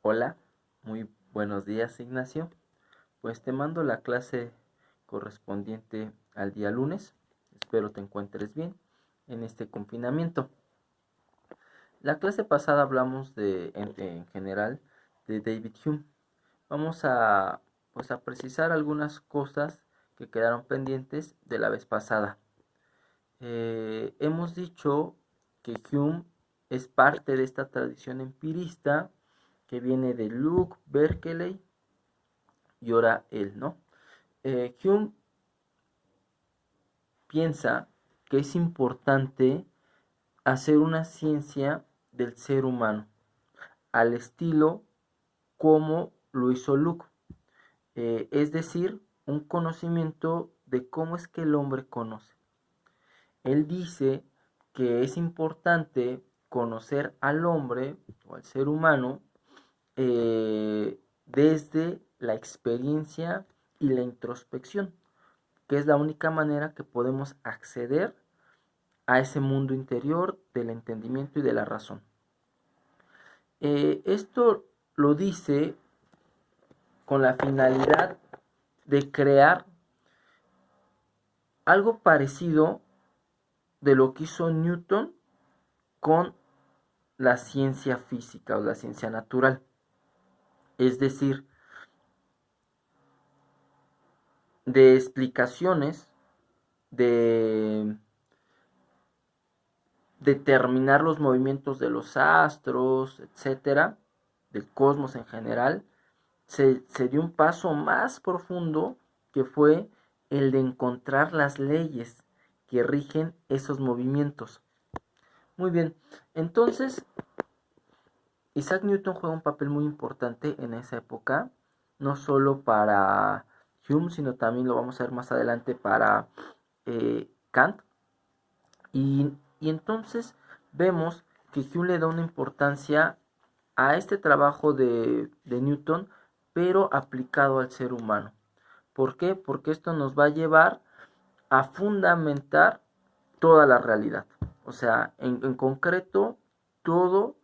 Hola, muy buenos días, Ignacio. Pues te mando la clase correspondiente al día lunes. Espero te encuentres bien en este confinamiento. La clase pasada hablamos en general de David Hume. Vamos a precisar algunas cosas que quedaron pendientes de la vez pasada. Hemos dicho que Hume es parte de esta tradición empirista que viene de Luke Berkeley y ahora él, ¿no? Hume piensa que es importante hacer una ciencia del ser humano al estilo como lo hizo Luke, es decir, un conocimiento de cómo es que el hombre conoce. Él dice que es importante conocer al hombre o al ser humano desde la experiencia y la introspección, que es la única manera que podemos acceder a ese mundo interior del entendimiento y de la razón. Esto lo dice con la finalidad de crear algo parecido de lo que hizo Newton con la ciencia física o la ciencia natural. Es decir, de explicaciones, de determinar los movimientos de los astros, etcétera, del cosmos en general, se dio un paso más profundo que fue el de encontrar las leyes que rigen esos movimientos. Muy bien, entonces Isaac Newton juega un papel muy importante en esa época, no solo para Hume, sino también lo vamos a ver más adelante para Kant. Y entonces vemos que Hume le da una importancia a este trabajo de Newton, pero aplicado al ser humano. ¿Por qué? Porque esto nos va a llevar a fundamentar toda la realidad. O sea, en concreto, todo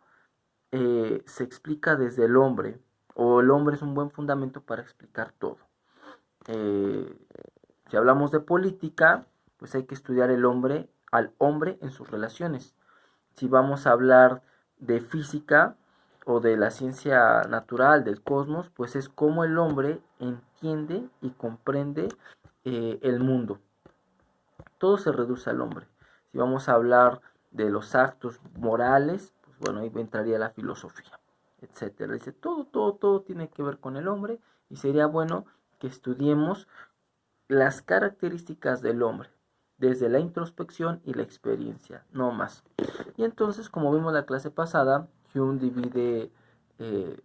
se explica desde el hombre, o el hombre es un buen fundamento para explicar todo. Eh, si hablamos de política, pues hay que estudiar al hombre en sus relaciones. Si vamos a hablar de física o de la ciencia natural del cosmos, pues es cómo el hombre entiende y comprende el mundo. Todo se reduce al hombre. Si vamos a hablar de los actos morales, pues bueno, ahí entraría la filosofía, etcétera. Dice, todo tiene que ver con el hombre y sería bueno que estudiemos las características del hombre desde la introspección y la experiencia, no más. Y entonces, como vimos la clase pasada, Hume divide, en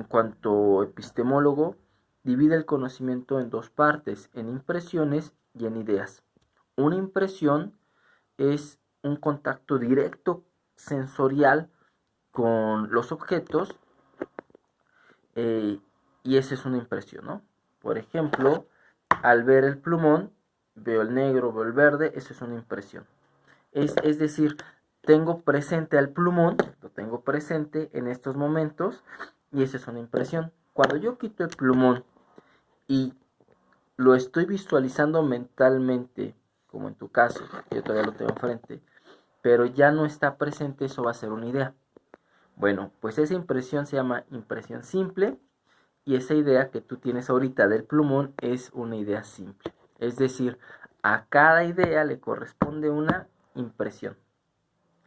cuanto epistemólogo, divide el conocimiento en dos partes, en impresiones y en ideas. Una impresión es un contacto directo sensorial con los objetos, y esa es una impresión, ¿no? Por ejemplo, al ver el plumón, veo el negro, veo el verde, eso es una impresión. Es decir, tengo presente al plumón, lo tengo presente en estos momentos y esa es una impresión. Cuando yo quito el plumón y lo estoy visualizando mentalmente, como en tu caso, yo todavía lo tengo enfrente, pero ya no está presente, eso va a ser una idea. Bueno, pues esa impresión se llama impresión simple y esa idea que tú tienes ahorita del plumón es una idea simple. Es decir, a cada idea le corresponde una impresión.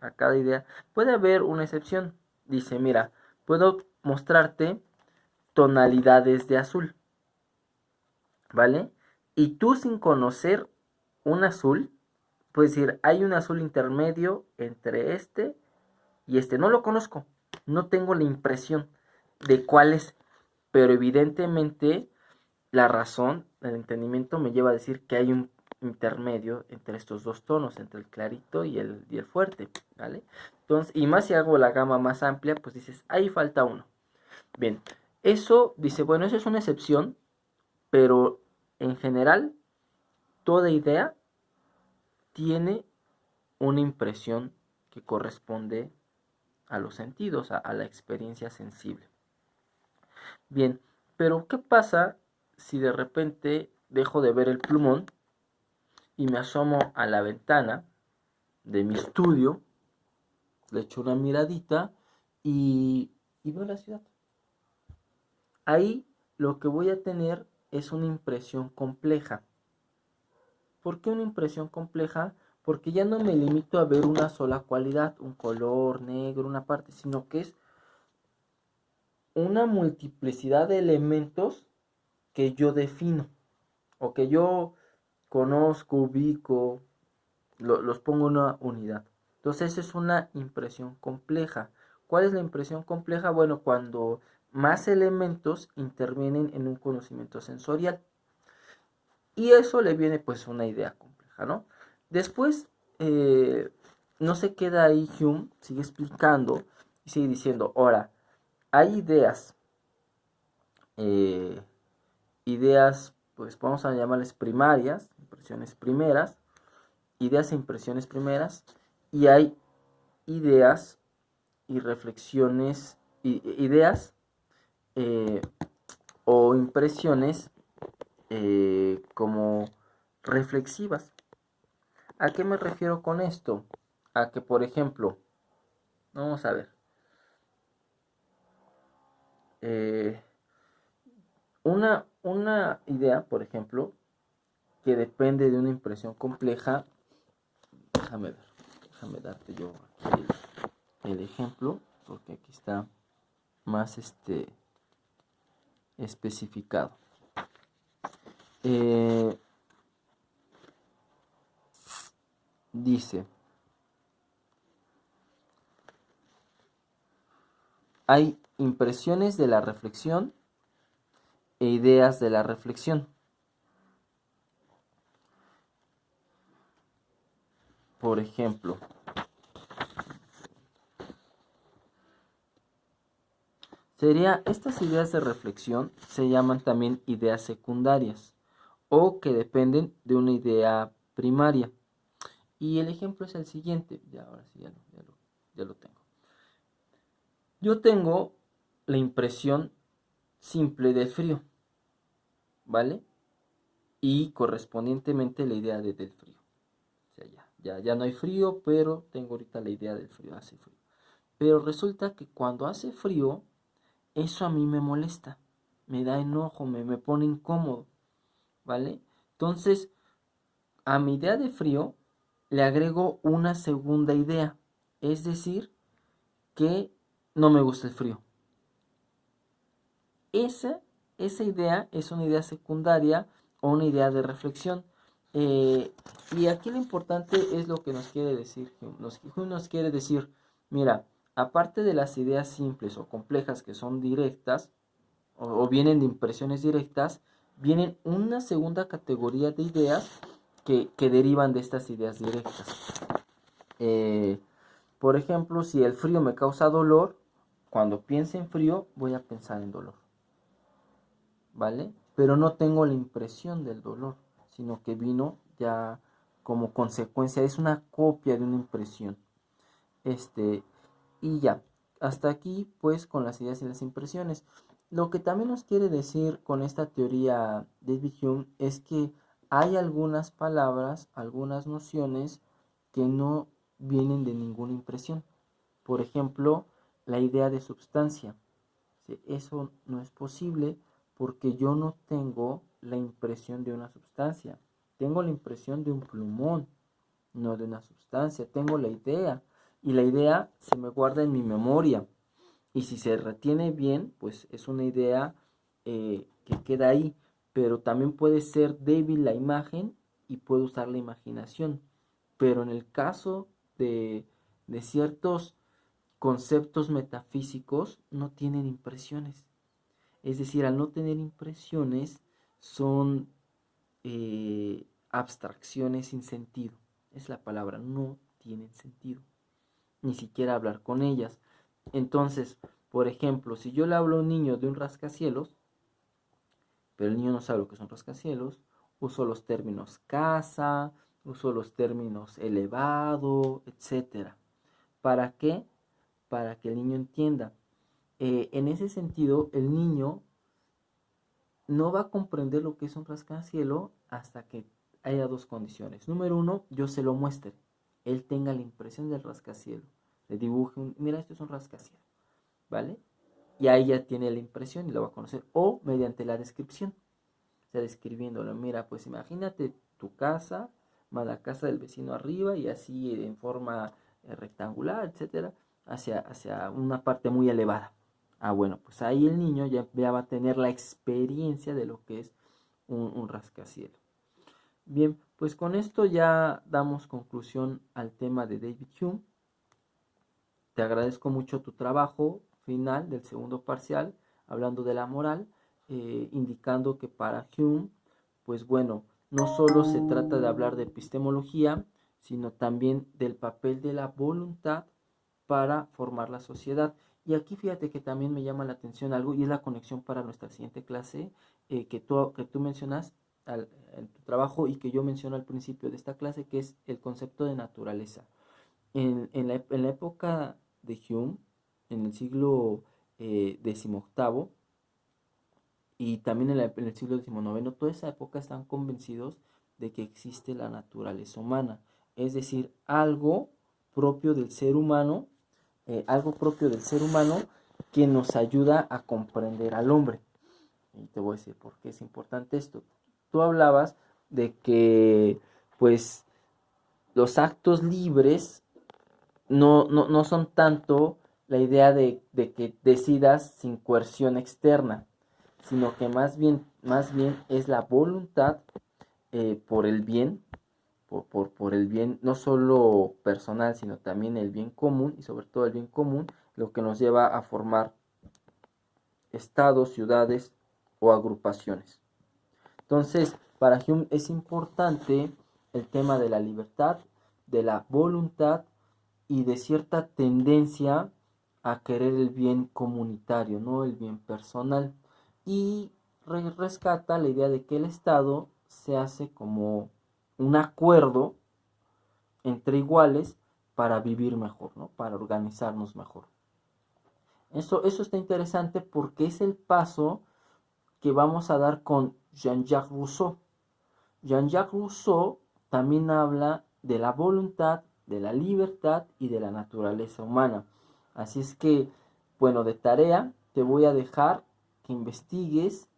A cada idea puede haber una excepción. Dice, mira, puedo mostrarte tonalidades de azul, ¿vale? Y tú sin conocer un azul, puedes decir, hay un azul intermedio entre este y este. No lo conozco, no tengo la impresión de cuál es, pero evidentemente la razón, el entendimiento me lleva a decir que hay un intermedio entre estos dos tonos, entre el clarito y el fuerte, ¿vale? Entonces, y más si hago la gama más amplia, pues dices, ahí falta uno. Bien, eso dice, bueno, eso es una excepción, pero en general, toda idea tiene una impresión que corresponde a los sentidos, a la experiencia sensible. Bien, pero ¿qué pasa si de repente dejo de ver el plumón y me asomo a la ventana de mi estudio, le echo una miradita y veo la ciudad? Ahí lo que voy a tener es una impresión compleja. ¿Por qué una impresión compleja? Porque ya no me limito a ver una sola cualidad, un color negro, una parte, sino que es una multiplicidad de elementos que yo defino o que yo conozco, ubico, los pongo en una unidad. Entonces es una impresión compleja. ¿Cuál es la impresión compleja? Bueno, cuando más elementos intervienen en un conocimiento sensorial. Y eso le viene pues una idea compleja, ¿no? Después, no se queda ahí Hume, sigue explicando y sigue diciendo, ahora, hay eh, ideas, pues vamos a llamarles primarias, impresiones primeras, ideas e impresiones primeras, y hay ideas y reflexiones, ideas eh, o impresiones como reflexivas. ¿A qué me refiero con esto? A que, por ejemplo, vamos a ver, eh, una idea, por ejemplo, que depende de una impresión compleja, déjame ver, déjame darte yo aquí el ejemplo, porque aquí está más especificado. Eh, dice, hay impresiones de la reflexión e ideas de la reflexión. Por ejemplo, estas ideas de reflexión se llaman también ideas secundarias o que dependen de una idea primaria. Y el ejemplo es el siguiente, ya ahora sí ya lo tengo. Yo tengo la impresión simple del frío, ¿vale? Y correspondientemente la idea del frío. O sea, ya no hay frío, pero tengo ahorita la idea del frío, hace frío. Pero resulta que cuando hace frío, eso a mí me molesta, me da enojo, me pone incómodo, ¿vale? Entonces, a mi idea de frío le agrego una segunda idea, es decir, que no me gusta el frío. Esa, esa idea es una idea secundaria o una idea de reflexión. Y aquí lo importante es lo que nos quiere decir Hume. Hume nos quiere decir, mira, aparte de las ideas simples o complejas que son directas o vienen de impresiones directas, vienen una segunda categoría de ideas que derivan de estas ideas directas. Por ejemplo, si el frío me causa dolor, cuando piense en frío voy a pensar en dolor, ¿vale? Pero no tengo la impresión del dolor, sino que vino ya como consecuencia, es una copia de una impresión. Y ya, hasta aquí pues con las ideas y las impresiones. Lo que también nos quiere decir con esta teoría David Hume es que hay algunas palabras, algunas nociones que no vienen de ninguna impresión. Por ejemplo, la idea de substancia. Eso no es posible porque yo no tengo la impresión de una sustancia. Tengo la impresión de un plumón, no de una sustancia. Tengo la idea y la idea se me guarda en mi memoria. Y si se retiene bien, pues es una idea que queda ahí. Pero también puede ser débil la imagen y puedo usar la imaginación. Pero en el caso de ciertos conceptos metafísicos no tienen impresiones. Es decir, al no tener impresiones son abstracciones sin sentido. Es la palabra, no tienen sentido. Ni siquiera hablar con ellas. Entonces, por ejemplo, si yo le hablo a un niño de un rascacielos, pero el niño no sabe lo que son rascacielos, uso los términos casa, uso los términos elevado, etcétera. ¿Para qué? para que el niño entienda. En ese sentido, el niño no va a comprender lo que es un rascacielos hasta que haya dos condiciones. Número uno, yo se lo muestre. Él tenga la impresión del rascacielos. Le dibuje mira, esto es un rascacielos, ¿vale? Y ahí ya tiene la impresión y lo va a conocer. O mediante la descripción. O sea, describiéndolo. Mira, pues imagínate tu casa, más la casa del vecino arriba y así en forma rectangular, etcétera, hacia una parte muy elevada. Ah, bueno, pues ahí el niño ya va a tener la experiencia de lo que es un rascacielos. Bien, pues con esto ya damos conclusión al tema de David Hume. Te agradezco mucho tu trabajo final del segundo parcial, hablando de la moral, indicando que para Hume, pues bueno, no solo se trata de hablar de epistemología, sino también del papel de la voluntad para formar la sociedad. Y aquí fíjate que también me llama la atención algo y es la conexión para nuestra siguiente clase que tú mencionas en tu trabajo y que yo menciono al principio de esta clase, que es el concepto de naturaleza. En la época de Hume, en el siglo XVIII y también en el siglo XIX, toda esa época están convencidos de que existe la naturaleza humana, es decir, propio del ser humano, algo propio del ser humano que nos ayuda a comprender al hombre. Y te voy a decir por qué es importante esto. Tú hablabas de que, pues, los actos libres no son tanto la idea de que decidas sin coerción externa, sino que más bien es la voluntad por el bien, por el bien no solo personal, sino también el bien común, y sobre todo el bien común, lo que nos lleva a formar estados, ciudades o agrupaciones. Entonces, para Hume es importante el tema de la libertad, de la voluntad y de cierta tendencia a querer el bien comunitario, no el bien personal. Y rescata la idea de que el Estado se hace como un acuerdo entre iguales para vivir mejor, ¿no? Para organizarnos mejor. Eso está interesante porque es el paso que vamos a dar con Jean-Jacques Rousseau. Jean-Jacques Rousseau también habla de la voluntad, de la libertad y de la naturaleza humana. Así es que, bueno, de tarea te voy a dejar que investigues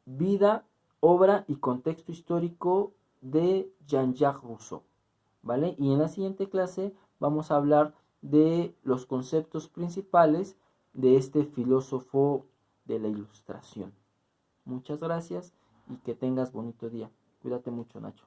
vida, obra y contexto histórico de Jean-Jacques Rousseau, ¿vale? Y en la siguiente clase vamos a hablar de los conceptos principales de este filósofo de la Ilustración. Muchas gracias y que tengas bonito día. Cuídate mucho, Nacho.